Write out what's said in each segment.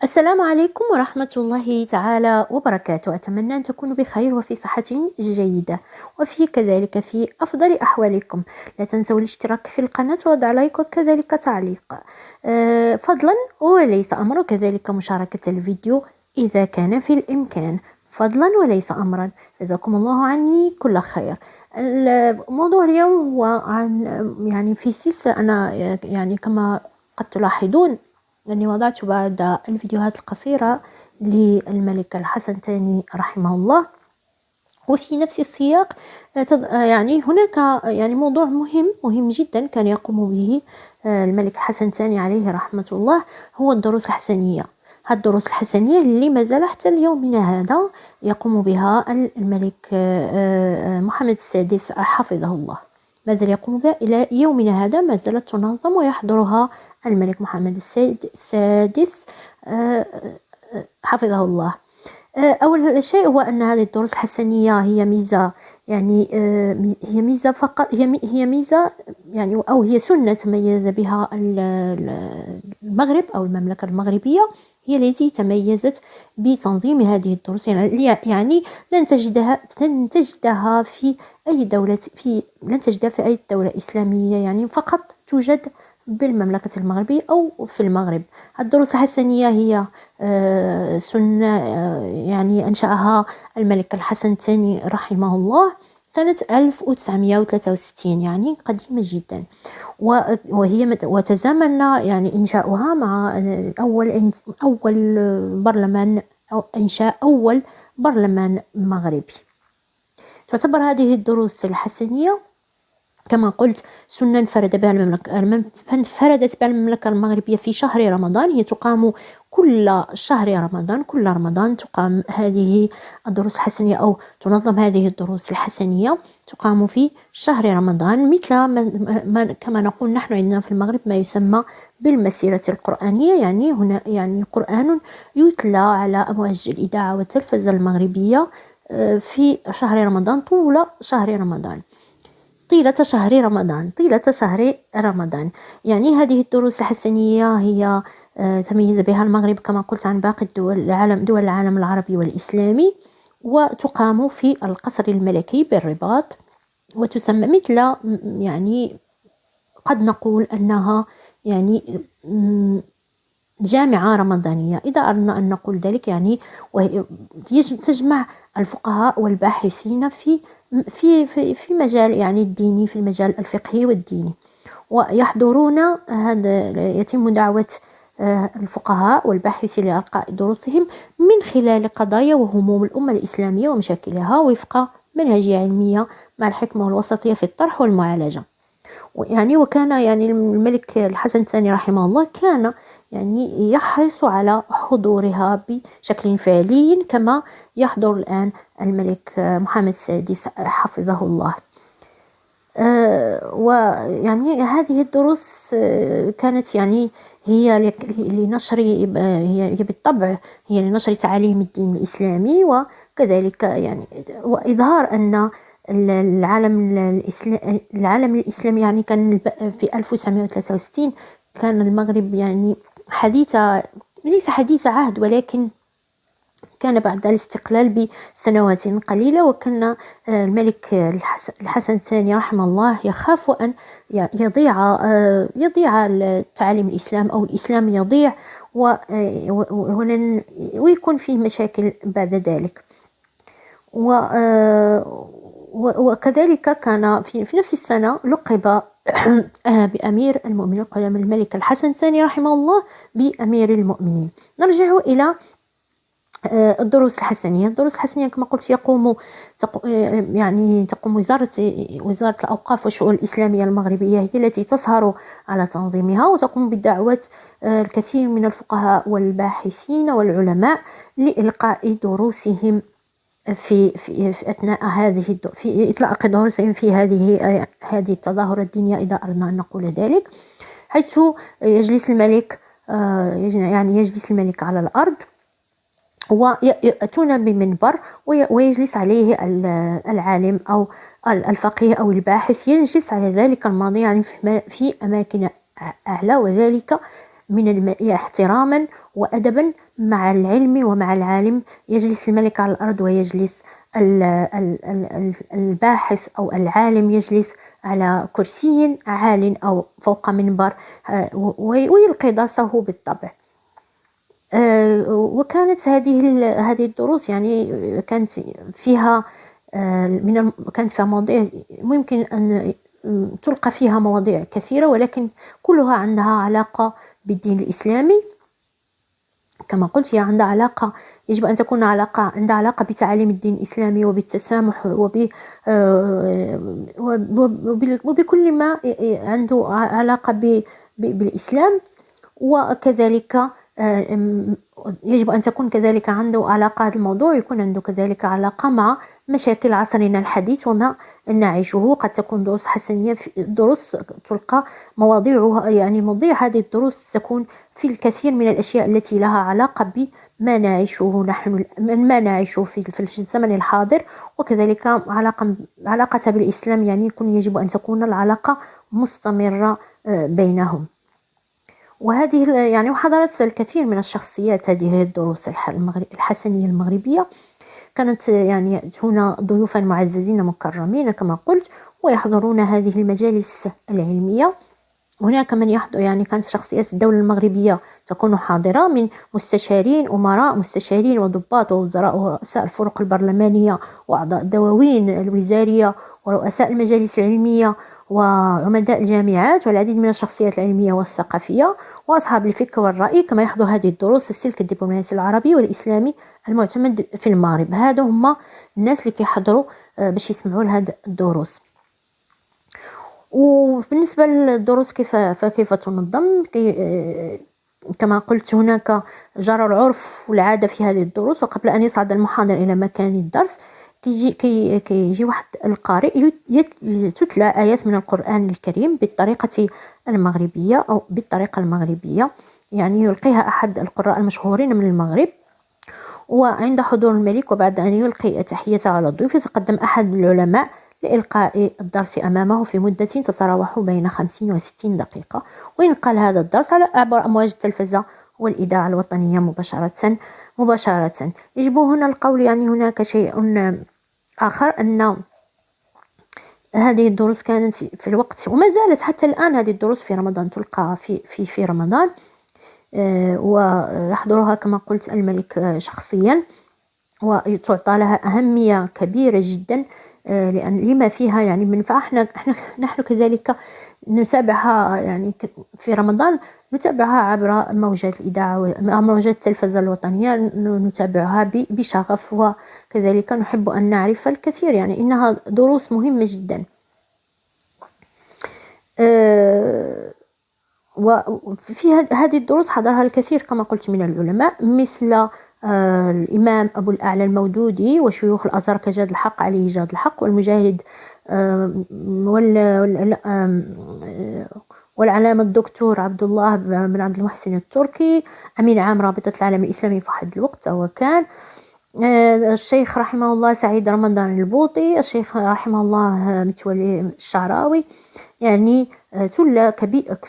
السلام عليكم ورحمة الله تعالى وبركاته. أتمنى أن تكونوا بخير وفي صحة جيدة وفي كذلك في أفضل أحوالكم. لا تنسوا الاشتراك في القناة ووضع لايك وكذلك تعليق فضلا وليس أمر، وكذلك مشاركة الفيديو إذا كان في الإمكان، فضلا وليس أمرا. جزاكم الله عني كل خير. الموضوع اليوم هو عن في سلسلة، أنا كما قد تلاحظون أني وضعت بعض الفيديوهات القصيرة للملك الحسن الثاني رحمه الله، وفي نفس السياق هناك موضوع مهم جدا كان يقوم به الملك الحسن الثاني عليه رحمة الله، هو الدروس الحسنية. هذه الدروس الحسنية اللي ما زال حتى اليومنا هذا يقوم بها الملك محمد السادس حفظه الله، ما زال يقوم بها إلى يومنا هذا، ما زالت تنظم ويحضرها الملك محمد السادس حفظه الله. أول شيء هو أن هذه الدروس الحسنية هي ميزة، هي ميزة فقط، هي ميزة أو هي سنة تميز بها المغرب أو المملكة المغربية، هي التي تميزت بتنظيم هذه الدروس. لن تجدها في أي دولة، لن تجدها في أي دولة إسلامية، فقط توجد بالمملكة المغربية أو في المغرب. الدروس الحسنية هي سنة أنشأها الملك الحسن الثاني رحمه الله سنة 1963، قديمة جدا، وتزامن إنشاؤها مع أول برلمان أو إنشاء أول برلمان مغربي. تعتبر هذه الدروس الحسنية كما قلت سنة انفردت بها المملكة المغربية في شهر رمضان. هي تقام كل شهر رمضان، كل رمضان تقام هذه الدروس الحسنية أو تنظم هذه الدروس الحسنية، تقام في شهر رمضان، مثل كما نقول نحن عندنا في المغرب ما يسمى بالمسيرة القرآنية. هنا قرآن يتلى على أمواج الإذاعة والتلفزة المغربية في شهر رمضان، طول شهر رمضان، طيلة شهر رمضان. هذه الدروس الحسنية هي تميز بها المغرب كما قلت عن باقي دول العالم العربي والإسلامي، وتقام في القصر الملكي بالرباط، وتسمى مثل قد نقول أنها جامعة رمضانية إذا أردنا أن نقول ذلك. تجمع الفقهاء والباحثين في المجال الديني، في المجال الفقهي والديني، ويحضرون. يتم دعوة الفقهاء والباحثين لإلقاء دروسهم من خلال قضايا وهموم الأمة الإسلامية ومشاكلها وفق منهجية علمية مع الحكمة والوسطية في الطرح والمعالجة. وكان الملك الحسن الثاني رحمه الله كان يحرص على حضورها بشكل فعلي كما يحضر الآن الملك محمد السادس حفظه الله. هذه الدروس كانت هي لنشر، هي بالطبع هي لنشر تعاليم الدين الإسلامي، وكذلك وإظهار أن العالم الإسلامي كان في 1963 كان المغرب ليس حديث عهد، ولكن كان بعد الاستقلال بسنوات قليلة، وكان الملك الحسن الثاني رحمه الله يخاف أن يضيع تعاليم الإسلام أو الإسلام يضيع ويكون فيه مشاكل بعد ذلك. وكذلك كان في نفس السنة لقب بأمير المؤمنين، قدم الملك الحسن الثاني رحمه الله بأمير المؤمنين. نرجع إلى الدروس الحسنية. كما قلت تقوم وزارة الأوقاف والشؤون الإسلامية المغربية، هي التي تسهر على تنظيمها، وتقوم بدعوة الكثير من الفقهاء والباحثين والعلماء لإلقاء دروسهم في أثناء في إطلاق دروسهم في هذه التظاهرة الدينية إذا أردنا أن نقول ذلك، حيث يجلس الملك على الأرض، ويأتون بمنبر ويجلس عليه العالم أو الفقيه أو الباحث، يجلس على ذلك الماضي في أماكن أعلى، وذلك احتراما وأدبا مع العلم ومع العالم. يجلس الملك على الأرض ويجلس الباحث أو العالم يجلس على كرسي عال أو فوق منبر ويلقي درسه بالطبع. وكانت هذه الدروس يعني كانت فيها كانت فيها مواضيع ممكن أن تلقى فيها مواضيع كثيرة، ولكن كلها عندها علاقة بالدين الإسلامي. كما قلت هي عندها علاقة، يجب أن تكون عندها علاقة بتعاليم الدين الإسلامي وبالتسامح وبكل ما عنده علاقة بالإسلام. وكذلك يجب أن تكون كذلك عنده علاقة، هذا الموضوع يكون عنده كذلك علاقة مع مشاكل عصرنا الحديث وما نعيشه. قد تكون دروس حسنية، دروس تلقى مواضيعها، يعني مواضيع هذه الدروس تكون في الكثير من الأشياء التي لها علاقة بما نعيشه نحن، ما نعيشه في الزمن الحاضر، وكذلك علاقة بالإسلام، يعني يجب أن تكون العلاقة مستمرة بينهم. وهذه يعني وحضرت الكثير من الشخصيات هذه الدروس الحسنية المغربية. كانت يعني هنا ضيوفا معززين مكرمين كما قلت، ويحضرون هذه المجالس العلمية. هناك من يحضر، يعني كانت شخصيات الدولة المغربية تكون حاضرة من مستشارين، أمراء مستشارين وضباط ووزراء ورؤساء الفرق البرلمانية وأعضاء الدواوين الوزارية ورؤساء المجالس العلمية وعمداء الجامعات والعديد من الشخصيات العلمية والثقافية وأصحاب الفكر والرأي. كما يحضر هذه الدروس السلك الدبلوماسي العربي والإسلامي المعتمد في المغرب. هذا هما الناس اللي كيحضروا باش يسمعوا لهذه الدروس. وبالنسبة للدروس كيف تنظم، كما قلت هناك جرى العرف والعادة في هذه الدروس، وقبل أن يصعد المحاضر إلى مكان الدرس كيجي واحد القارئ تتلى آيات من القرآن الكريم بالطريقة المغربية أو بالطريقة المغربية، يعني يلقيها أحد القراء المشهورين من المغرب. وعند حضور الملك وبعد أن يلقي تحيته على الضيوف يتقدم أحد العلماء لإلقاء الدرس أمامه في مدة تتراوح بين 50 و 60 دقيقة، وينقل هذا الدرس عبر أمواج التلفزة والإذاعة الوطنية مباشرة. يجب هنا القول، يعني هناك شيء آخر، أن هذه الدروس كانت في الوقت وما زالت حتى الآن هذه الدروس في رمضان تلقى في رمضان، ويحضرها كما قلت الملك شخصيا، وتعطى لها أهمية كبيرة جدا لما فيها يعني منفعة. نحن كذلك نتابعها، يعني في رمضان نتابعها عبر موجات الإذاعة وموجات التلفزة الوطنية، نتابعها بشغف، وكذلك نحب أن نعرف الكثير، يعني إنها دروس مهمة جدا. وفي هذه الدروس حضرها الكثير كما قلت من العلماء، مثل الإمام أبو الأعلى المودودي وشيوخ الأزهر كجاد الحق عليه جاد الحق، والمجاهد والعلامة الدكتور عبد الله بن عبد المحسن التركي، أمين عام رابطة العالم الإسلامي في واحد الوقت وكان، الشيخ رحمه الله سعيد رمضان البوطي، الشيخ رحمه الله متولي الشعراوي، يعني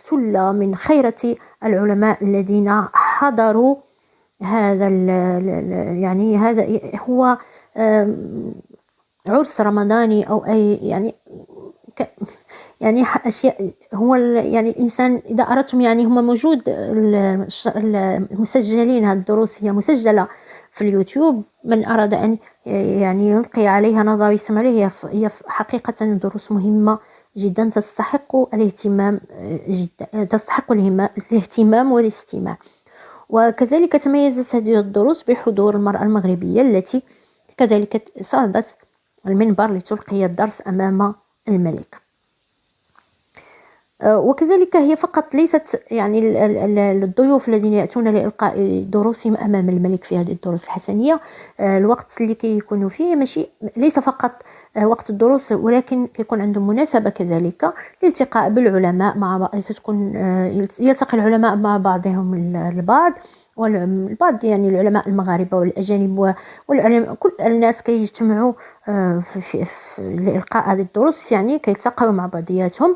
ثلة من خيرة العلماء الذين حضروا هذا يعني هذا هو عرس رمضاني أو أي يعني أشياء. هو يعني الإنسان إذا أردتم، يعني هم موجود المسجلين، هذه الدروس هي مسجلة في اليوتيوب، من أراد أن يعني يلقي عليها نظر ويسمع عليها، هي حقيقة دروس مهمة جدا تستحق الاهتمام جدا، تستحق الاهتمام والاستماع. وكذلك تميزت هذه الدروس بحضور المرأة المغربية التي كذلك صعدت المنبر لتلقي الدرس أمام الملك. وكذلك هي فقط ليست يعني الضيوف الذين يأتون لإلقاء دروسهم أمام الملك في هذه الدروس الحسنية، الوقت اللي يكونوا فيه ماشي ليس فقط وقت الدروس، ولكن يكون عندهم مناسبة كذلك للالتقاء بالعلماء مع بعض، تكون يلتقي العلماء مع بعضهم البعض، والبعض يعني العلماء المغاربة والأجانب والعلماء كل الناس كيجتمعوا في لإلقاء هذه الدروس، يعني كيلتقوا مع بعضياتهم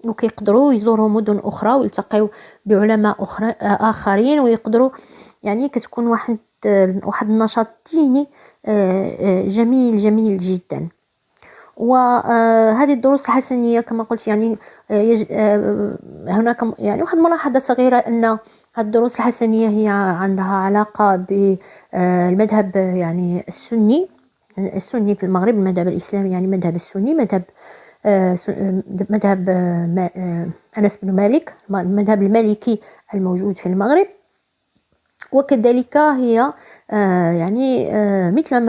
وكيقدروا يزوروا مدن أخرى ويلتقيوا بعلماء آخرين، ويقدروا يعني كتكون واحد النشاط ديني جميل جميل جدا. وهذه الدروس الحسنية كما قلت يعني هناك يعني واحد ملاحظة صغيرة، أن هذه الدروس الحسنية هي عندها علاقة بالمذهب يعني السني في المغرب، المذهب الإسلامي يعني مذهب السني، مذهب أنس بن مالك، المذهب المالكي الموجود في المغرب. وكذلك هي يعني مثل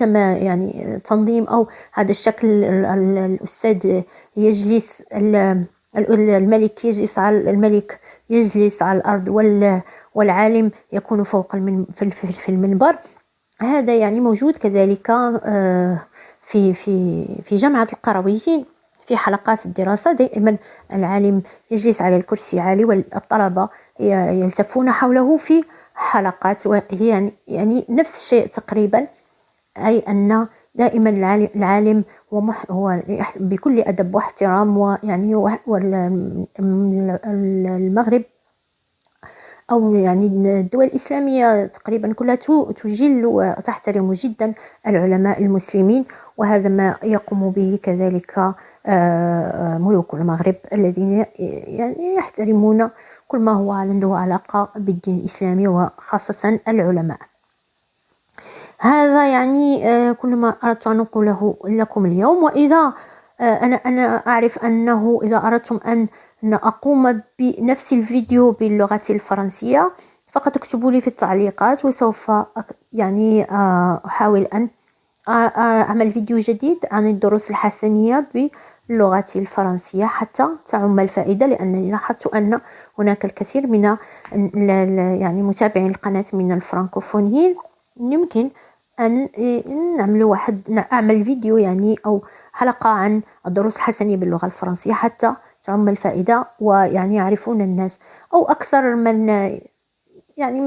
ما يعني تنظيم أو هذا الشكل، الأستاذ يجلس، الملك يجلس على الأرض والعالم يكون فوق في المنبر. هذا يعني موجود كذلك في جامعة القرويين في حلقات الدراسة. دائما العالم يجلس على الكرسي عالي والطلبة يلتفون حوله في حلقات، وهي يعني نفس الشيء تقريبا، أي أن دائما العالم هو بكل أدب واحترام، ويعني المغرب أو يعني الدول الإسلامية تقريبا كلها تجل وتحترم جدا العلماء المسلمين، وهذا ما يقوم به كذلك ملوك المغرب الذين يعني يحترمون كل ما هو عنده علاقة بالدين الإسلامي وخاصة العلماء. هذا يعني كل ما أردت أن أقوله لكم اليوم. وإذا أنا أعرف أنه إذا أردتم أن أقوم بنفس الفيديو باللغة الفرنسية فقط اكتبوا لي في التعليقات، وسوف يعني أحاول أن أعمل فيديو جديد عن الدروس الحسنية باللغة الفرنسية حتى تعم الفائدة، لأنني لاحظت أن هناك الكثير من يعني متابعين القناة من الفرنكوفونيين. يمكن أن أعمل فيديو يعني أو حلقة عن الدروس الحسنية باللغة الفرنسية حتى تعم الفائدة، ويعني يعرفون الناس أو أكثر من يعني من